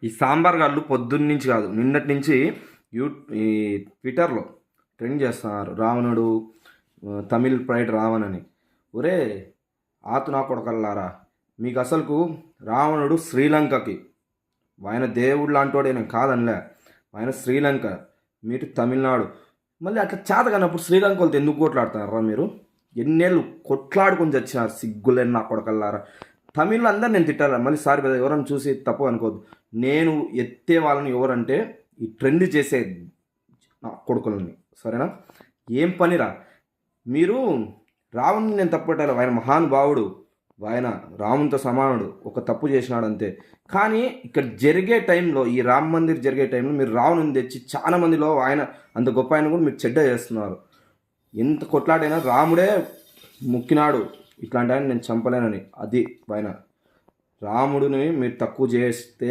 ఈ సాంబార్ గాళ్ళు పొద్దున్న నుంచి కాదు నిన్నటి నుంచి యూ ఈ ట్విట్టర్లో ట్రెండ్ చేస్తున్నారు రావణుడు తమిళ్ ప్రైడ్ రావణ్ అని. ఒరే ఆతు నా కొడకల్లారా, మీకు అసలుకు రావణుడు శ్రీలంకకి ఆయన దేవుడు లాంటోడే, నేను కాదనిలే, ఆయన శ్రీలంక, మీరు తమిళనాడు. మళ్ళీ అట్లా చేత కానప్పుడు శ్రీలంక వాళ్ళతో ఎందుకు కొట్లాడుతున్నారా మీరు? ఎన్నేళ్ళు కొట్లాడుకొని చచ్చినారు, సిగ్గులేని నా కొడకల్లారా. తమిళ్లో అందరు నేను తిట్టాలి, మళ్ళీ సారి కదా ఎవరైనా చూసి తప్పు అనుకోవద్దు. నేను ఎత్తే వాళ్ళని ఎవరంటే ఈ ట్రెండ్ చేసే నా కొడుకులని, సరేనా? ఏం పనిరా మీరు? రావణ్ని నేను తప్పు పెట్టాలి, ఆయన మహానుభావుడు, ఆయన రామునితో సమానుడు, ఒక తప్పు చేసినాడు అంతే. కానీ ఇక్కడ జరిగే టైంలో, ఈ రామ మందిర్ జరిగే టైంలో మీరు రావణుని తెచ్చి చాలా మందిలో ఆయన అంత గొప్ప ఆయన కూడా మీరు చెడ్డ చేస్తున్నారు. ఎంత కొట్లాడైనా రాముడే ముక్కినాడు, ఇట్లాంటి ఆయన నేను చంపలేనని. అది ఆయన రాముడిని మీరు తక్కువ చేస్తే